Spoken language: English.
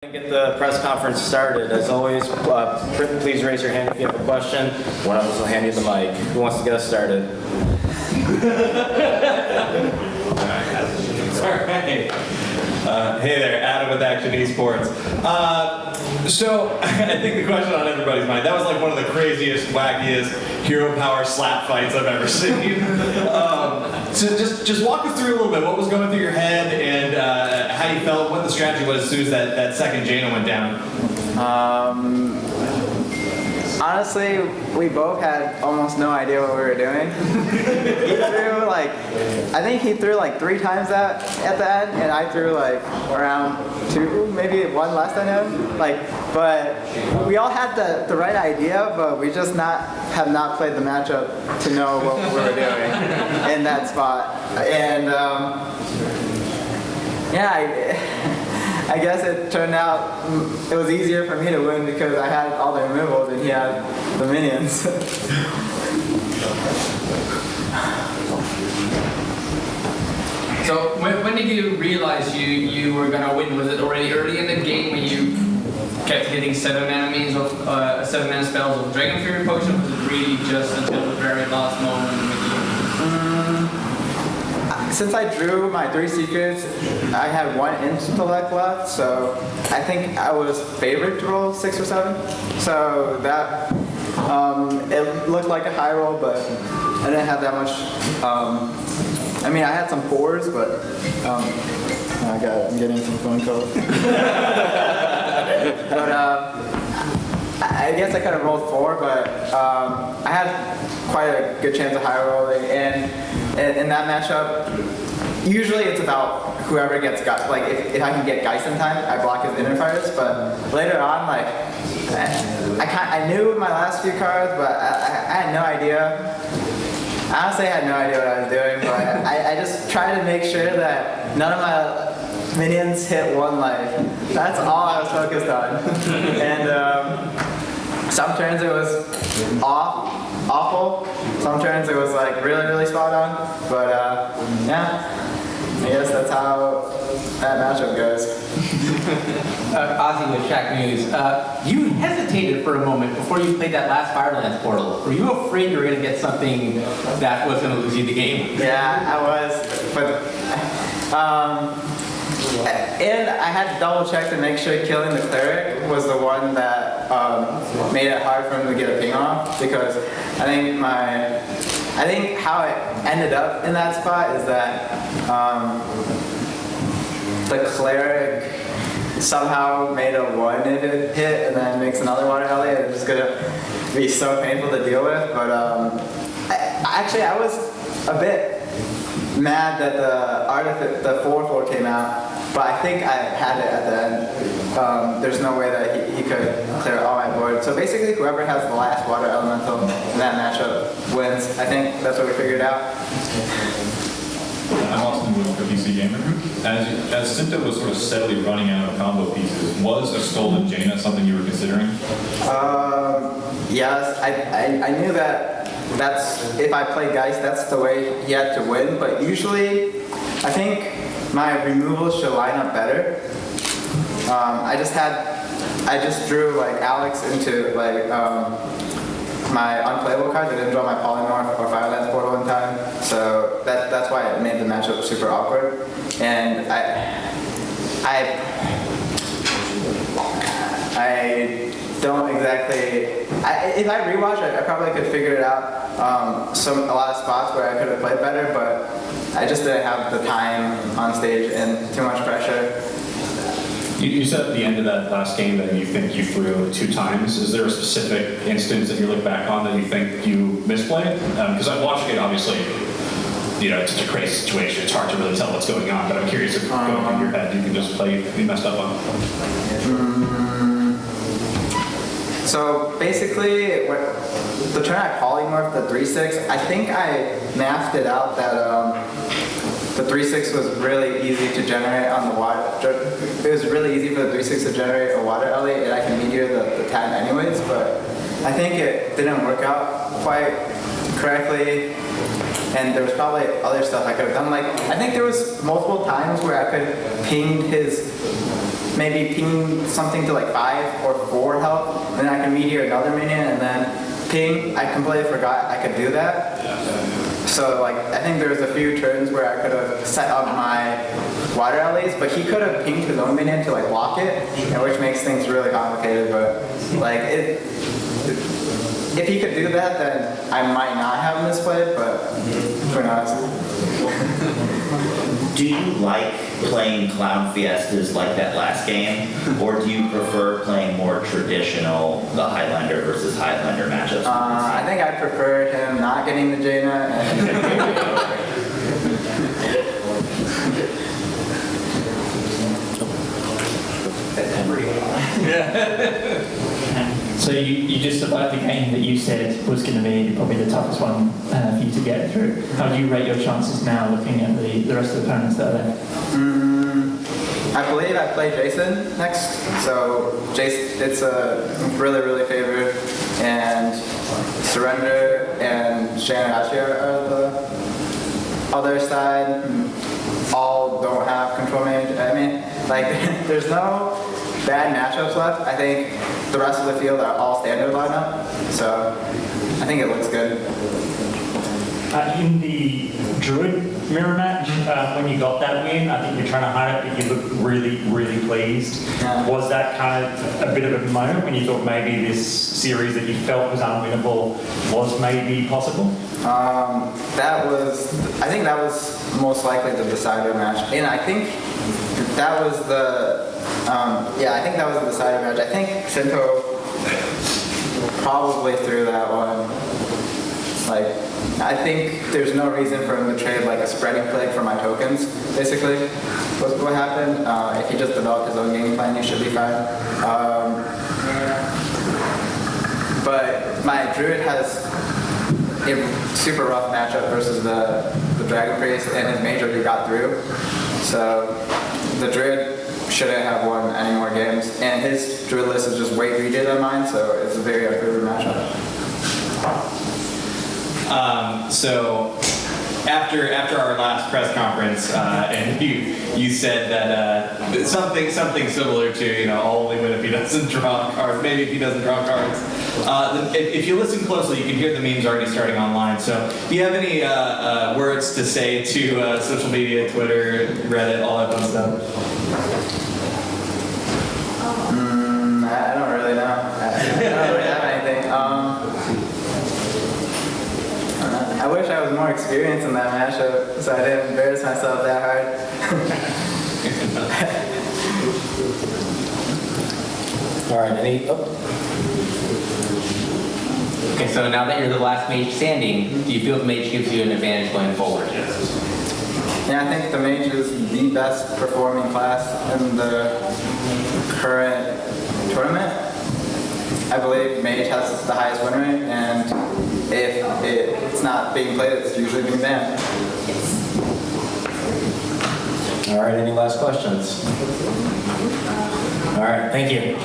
Get the press conference started. As always, please raise your hand if you have a question. One of us will hand you the mic. Who wants to get us started? Hey there, Adam with Action Esports. So I think the question on everybody's mind, that was like one of the craziest, wackiest hero power slap fights I've ever seen. So just walk us through a little bit. What was going through your head and how you felt, what the strategy was as soon as that second Jaina went down? Honestly, we both had almost no idea what we were doing. He threw I think he threw 3 times that at the end, and I threw around 2, maybe 1 less than him. But we all had the right idea, but we just have not played the matchup to know what we were doing in that spot. And I guess it turned out it was easier for me to win because I had all the removals and he had the minions. So when did you realize you were gonna win? Was it already early in the game when you kept hitting 7-mana minions of 7-mana spells of Dragon Fury Potion? Was it really just until the very last moment when you? Since I drew my 3 secrets, I had 1 intellect left, so I think I was favored to roll 6 or 7. So that it looked like a high roll, but I didn't have that much. I mean, I had some 4s, but oh god, I'm getting some phone calls. But I guess I could have rolled 4, but I had quite a good chance of high rolling, and in that matchup, usually it's about whoever gets Geist. If I can get Geist in time, I block his inner fires. But later on, I knew my last few cards, but I had no idea. Honestly, I had no idea what I was doing, but I just tried to make sure that none of my minions hit 1 life. That's all I was focused on. And some turns it was awful. Some turns it was really, really spot on. But yeah, I guess that's how that matchup goes. Ozzy with Shack News. You hesitated for a moment before you played that last Firelands portal. Were you afraid you were going to get something that was going to lose you the game? Yeah, I was. But and I had to double check to make sure killing the cleric was the one that made it hard for him to get a ping off, because I think how it ended up in that spot is that the cleric somehow made a 1 hit and then makes another water alley. It's just gonna be so painful to deal with. But I was a bit mad that the 4/4 came out. But I think I had it at the end. There's no way that he could clear all my board. So basically, whoever has the last water elemental in that matchup wins. I think that's what we figured out. I'm Austin with PC Gamer. As Sinta was sort of steadily running out of combo pieces, was a stolen Jaina something you were considering? Yes, I knew that's if I play Geist, that's the way he had to win. But usually, I think my removals should line up better. I just drew Alex into my unplayable cards. I didn't draw my Polymorph or Firelands portal in time, so that's why it made the matchup super awkward. And I don't exactly. If I rewatch, I probably could figure it out. A lot of spots where I could have played better, but I just didn't have the time on stage and too much pressure. You said at the end of that last game that you think you threw 2 times. Is there a specific instance that you look back on that you think you misplayed? Because I'm watching it, obviously, it's such a crazy situation. It's hard to really tell what's going on, but I'm curious if going through your head, you can just play you messed up on. So basically, the turn I polymorphed the 3/6, I think I mathed it out that the 3/6 was really easy to generate on the water. It was really easy for the 3/6 to generate a water alley, and I can meteor the 10 anyways, but I think it didn't work out quite correctly. And there was probably other stuff I could have done. I think there was multiple times where I could ping his maybe ping something to like 5 or 4 health, and then I can meteor another minion, and then ping. I completely forgot I could do that. So like I think there was a few turns where I could have set up my water alleys, but he could have pinged his own minion to like block it, and which makes things really complicated. But like if he could do that, then I might not have misplayed, but who knows. Do you like playing Clown Fiestas like that last game, or do you prefer playing more traditional, the Highlander versus Highlander matchups? I think I prefer him not getting the Jaina and So you just survived the game that you said was going to be probably the toughest one for you to get through. How do you rate your chances now looking at the rest of the opponents that are there? I believe I play Jason next, so Jason, it's a really favorite, and Surrender and Shannon Achia are the other side. All don't have control mage. I mean, like, there's no bad matchups left. I think the rest of the field are all standard lineup, so I think it looks good. In the Druid mirror match, when you got that win, I think you're trying to hide it, but you looked really pleased. Yeah. Was that kind of a bit of a moment when you thought maybe this series that you felt was unwinnable was maybe possible? I think that was most likely the decider match, and I think that was the, I think that was the decider match. I think Shinto probably threw that one. Like, I think there's no reason for him to trade like a spreading plague for my tokens, basically. What happened? If he just developed his own game plan, you should be fine. But my Druid has a super rough matchup versus the Dragon Priest and his Major who got through. So the Druid shouldn't have won any more games, and his Druid list is just way greedier than mine, so it's a very unfavorable matchup. So after our last press conference, and you said that something similar to, I'll only win if he doesn't draw cards, maybe if he doesn't draw cards. If you listen closely, you can hear the memes already starting online. So do you have any words to say to social media, Twitter, Reddit, all that fun stuff? I don't really know. I don't really have anything. I wish I was more experienced in that matchup, so I didn't embarrass myself that hard. All right, Okay, so now that you're the last mage standing, do you feel the mage gives you an advantage going forward? Yeah, I think the mage is the best performing class in the current tournament. I believe mage has the highest win rate, and if it's not being played, it's usually being banned. All right, any last questions? All right, thank you.